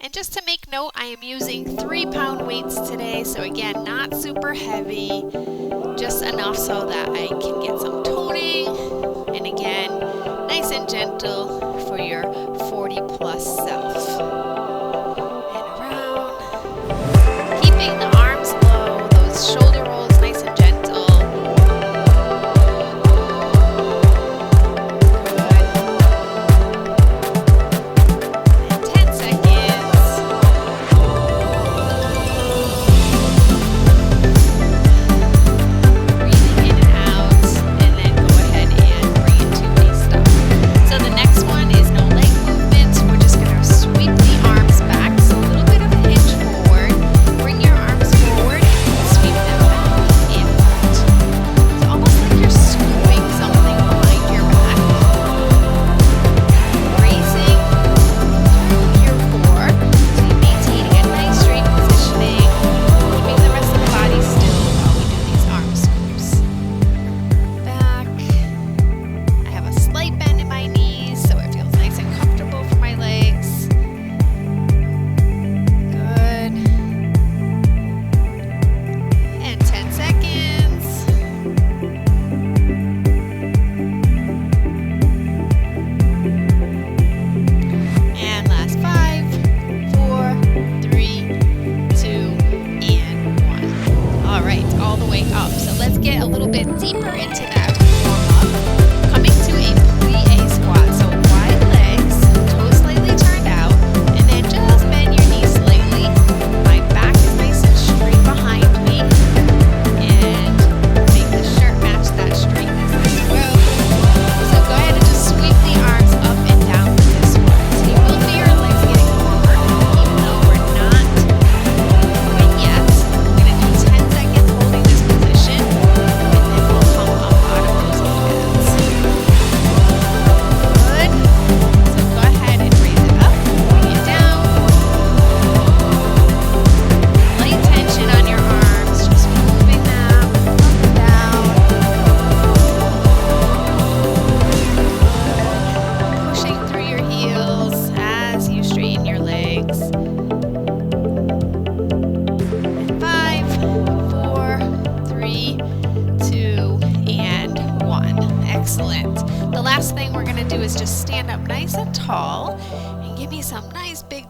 And just to make note, I am using 3-pound weights today. So again, not super heavy, just enough so that I can get some toning. And again, nice and gentle for your 40 plus self. And around. Keeping the arms low, those shoulder rolls nice and gentle.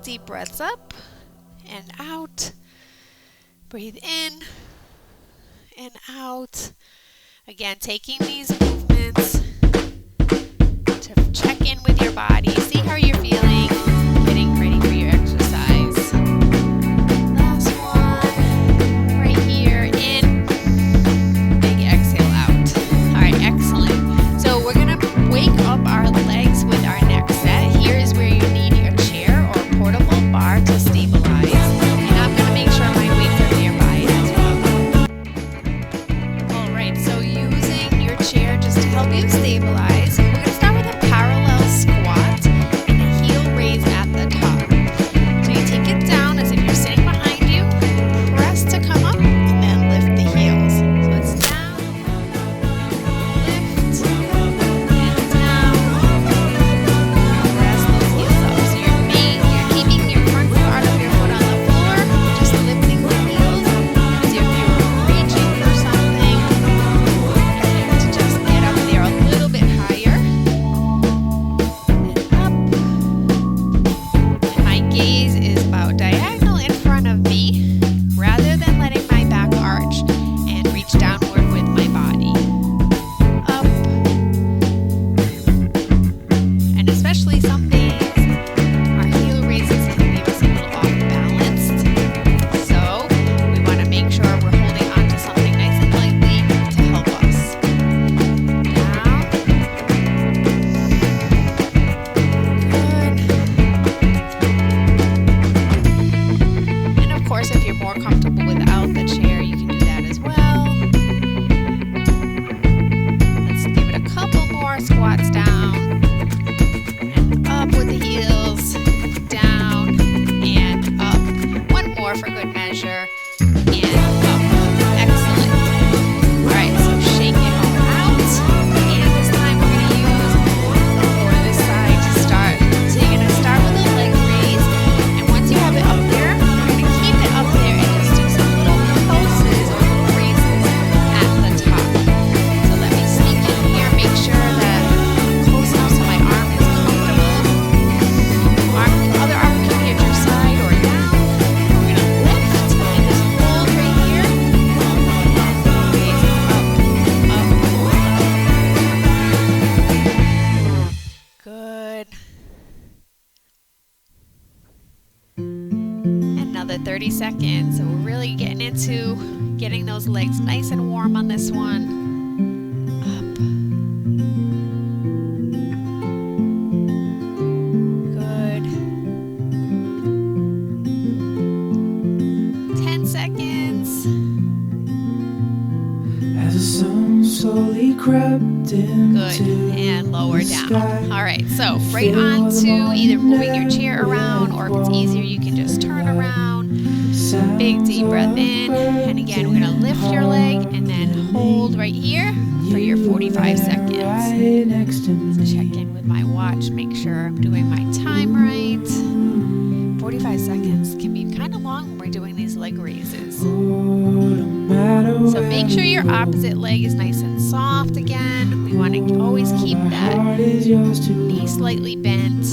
Deep breaths up and out. Breathe in and out. Again, taking these movements to check in with your body, see how you're feeling, getting ready for your exercise. Last one, right here, in, big exhale out. All right, excellent. So we're gonna wake up our legs with our next set. Here is where you need a chair or a portable bar to stabilize. And I'm gonna make sure my weights are nearby as well. All right, so using your chair just to help you stabilize, we're gonna start with a parallel squat and a heel raise at the top. So you take it down as if you're sitting behind you, press to come up, and then lift the heels. So it's down, lift, and down. Press those heels up. So you're keeping your front part of your foot on the floor, just lifting the heels as if you were reaching for something. And to just get up there a little bit higher. And up. And my gaze is about diagonal in front of me, rather than letting my back arch and reach downward with my body. Up. And especially some days, our heel raises can leave us a little off balanced. So we want to make sure we're holding on to something nice and lightly to help us. Down. Good. And of course, if you're more comfortable without the chair, you can do that as well. Let's give it a couple more squats down. And up with the heels. Down and up. One more for good measure. And up. Excellent. All right, so shake it all out. And this time we're going to use the floor this side to start. So you're going to start with a leg raise. And once you have another 30 seconds. So we're really getting into getting those legs nice and warm on this one. Up. Good. 10 seconds. As the sun slowly crept into Good, and lower down. All right, so right on to either moving your chair around, or if it's easier, you can just turn around. Big deep breath in, and again, we're gonna lift your leg and then hold right here for your 45 seconds. Check in with my watch, make sure I'm doing my time right. 45 seconds can be kind of long when we're doing these leg raises. So make sure your opposite leg is nice and soft again. We want to always keep that knee slightly bent.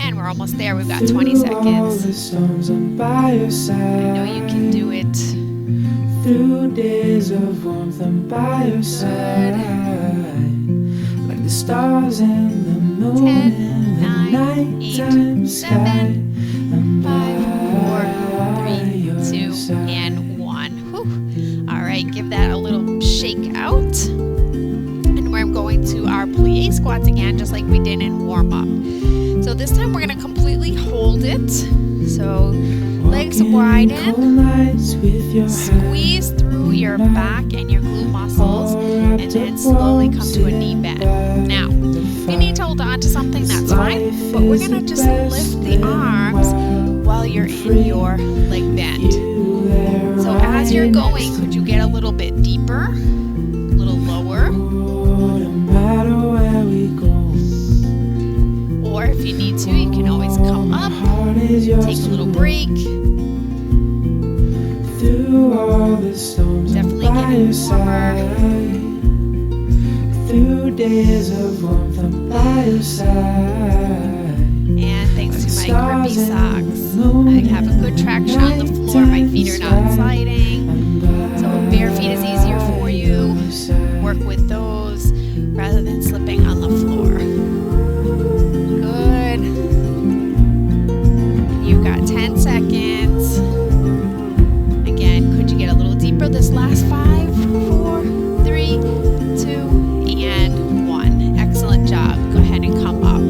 And we're almost there. We've got 20 seconds. I know you can do it. Through days of warmth, I'm by your side. Like the stars and the moon 10, in the 9, 8, nighttime sky. 7, 5, 4, 3, 2, and 1. Whew. All right, give that a little shake out. And we're going to our plie squats again, just like we did in warm up. So this time we're going to completely hold it. So legs widen, squeeze through your back and your glute muscles, and then slowly come to a knee bend. Now, if you need to hold on to something, that's fine, but we're going to just lift the arms while you're in your leg bend. So as you're going, could you get a little bit deeper, a little lower? Or if you need to, you can always come up, take a little break. Definitely getting warmer. Through days of warmth, I'm by your side. And thanks to my grippy socks, I have a good traction on the floor. My feet are not sliding. So bare feet is easier for you. Work with those rather than slipping on the floor. Good. You've got 10 seconds. Again, could you get a little deeper this last 5, 4, 3, 2, and 1. Excellent job. Go ahead and come up.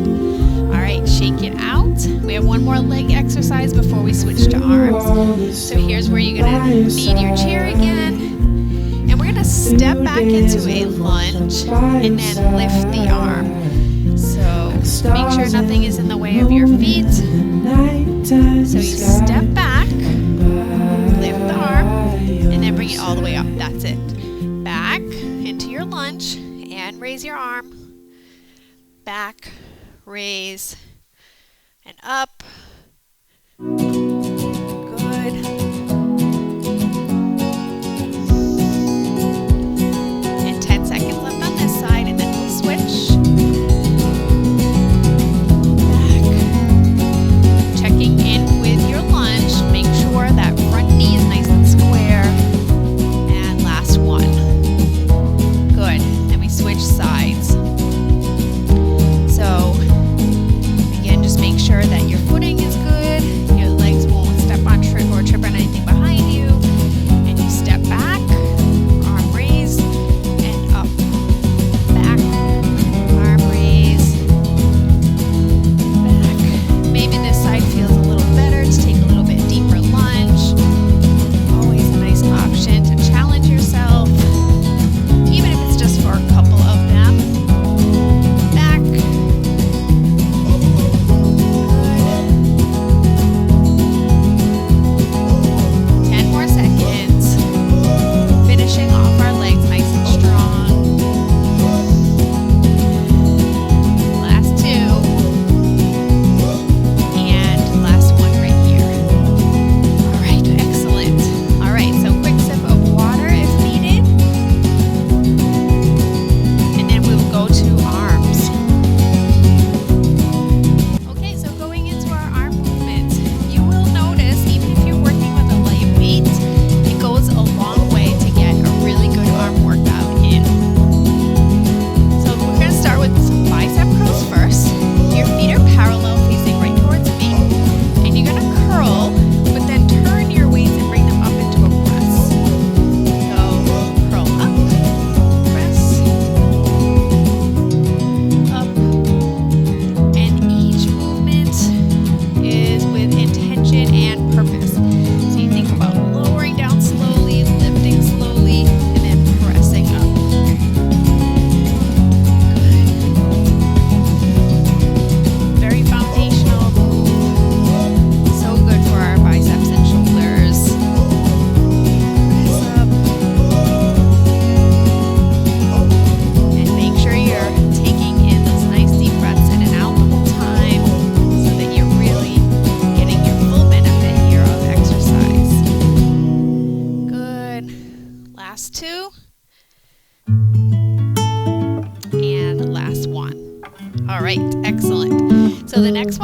All right, shake it out. We have one more leg exercise before we switch to arms. So here's where you're gonna need your chair again. And we're gonna step back into a lunge and then lift the arm. So make sure nothing is in the way of your feet. So you step back, lift the arm, and then bring it all the way up. That's it. Back into your lunge and raise your arm. Back, raise, and up. Good. And 10 seconds left on this side, and then we'll switch. Back. Checking in with your lunge. Make sure that front knee is nice and square. And last one. Good. Then we switch sides. So again, just make sure that your footing is good, your leg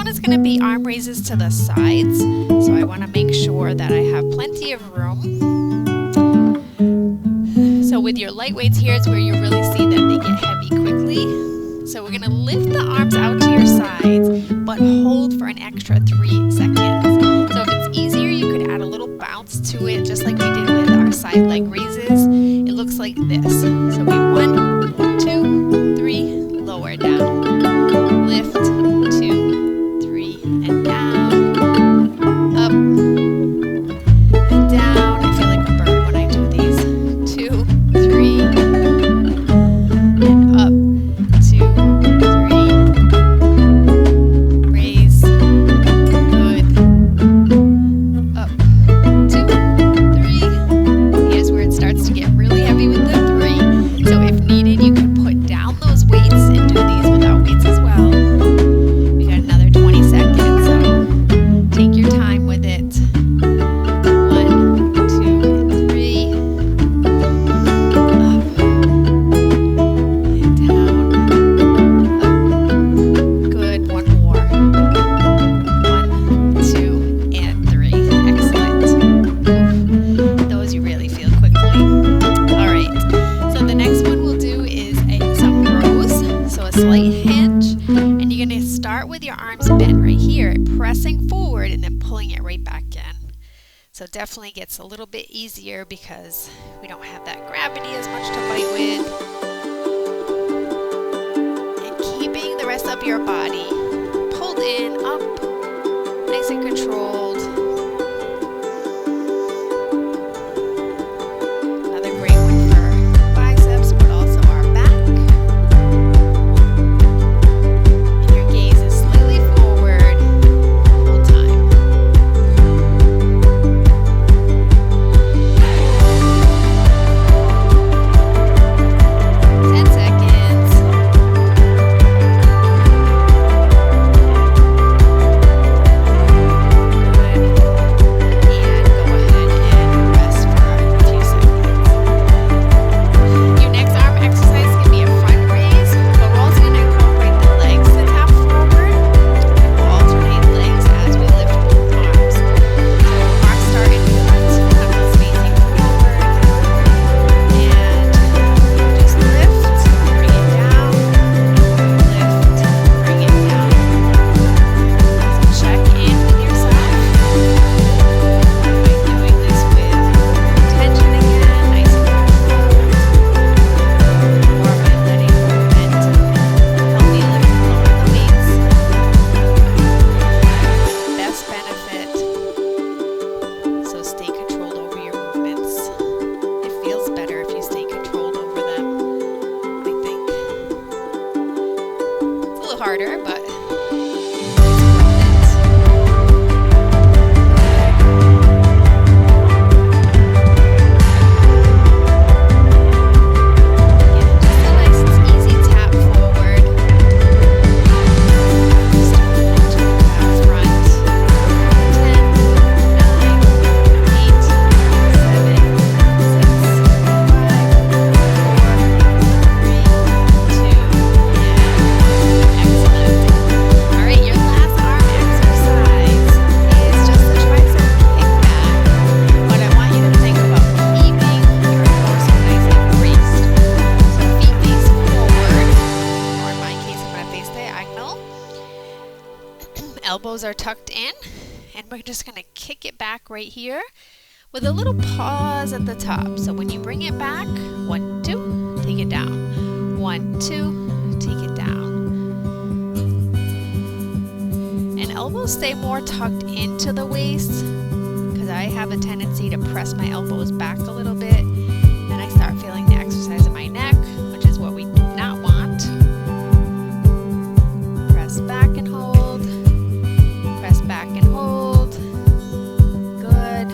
is going to be arm raises to the sides. So I want to make sure that I have plenty of room. So with your light weights, here's where you really see that they get heavy quickly. So we're going to lift the arms out to your sides, but hold for an extra 3 seconds. So if it's easier, you could add a little bounce to it, just like we did with our side leg raises. It looks like this. So we 1, 2, 3, lower down. Lift, 2, 3, and down. Up and down. I feel like a bird when I do these. 2, 3, and up. 2, 3. Raise. Good. Up. 2, 3. Here's where it starts to get really heavy with the 3. So if needed, you can put down those weights and do these without weights as well. We got another 20 seconds, so take your time with it. 1, 2, and 3. Up and down. Up. Good. One more. 1, 2, and 3. Excellent. Oof. Those you really feel quickly. All right. So the next one we'll do is some rows. So a slight hinge, and you're going to start with your arms bent right here, pressing forward and then pulling it right back in. So it definitely gets a little bit easier because we don't have that gravity as much to fight with. And keeping the rest of your body pulled in, up, nice and controlled. Another great one for biceps, but also our back. And your gaze is slightly forward the whole time. 10 seconds. harder, but elbows are tucked in, and we're just going to kick it back right here with a little pause at the top. So when you bring it back, 1, 2, take it down. 1, 2, take it down. And elbows stay more tucked into the waist because I have a tendency to press my elbows back a little bit, and I start feeling the exercise in my neck, which is what we do not want. Press back and hold. Press back and hold. Good.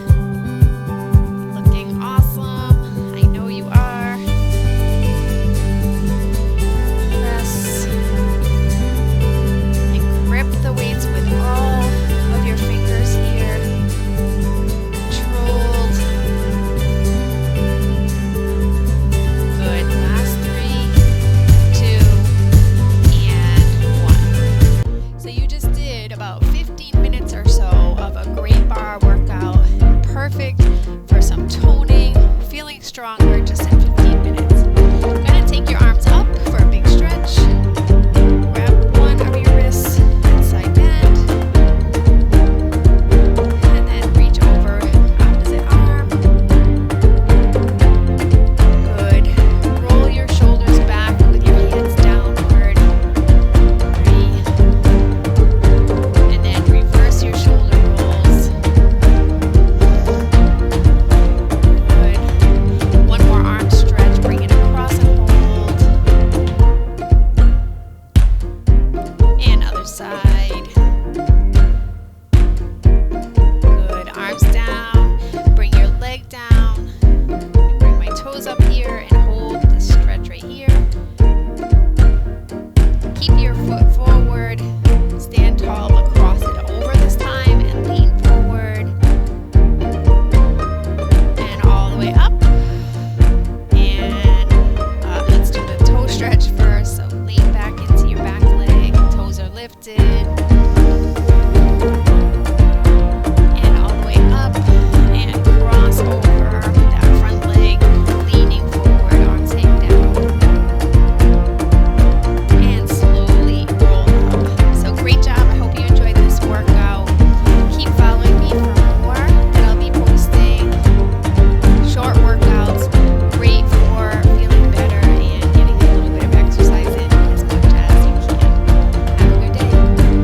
Looking awesome. I know you are. Press. And grip the weights with all of your fingers here. Controlled. stronger, just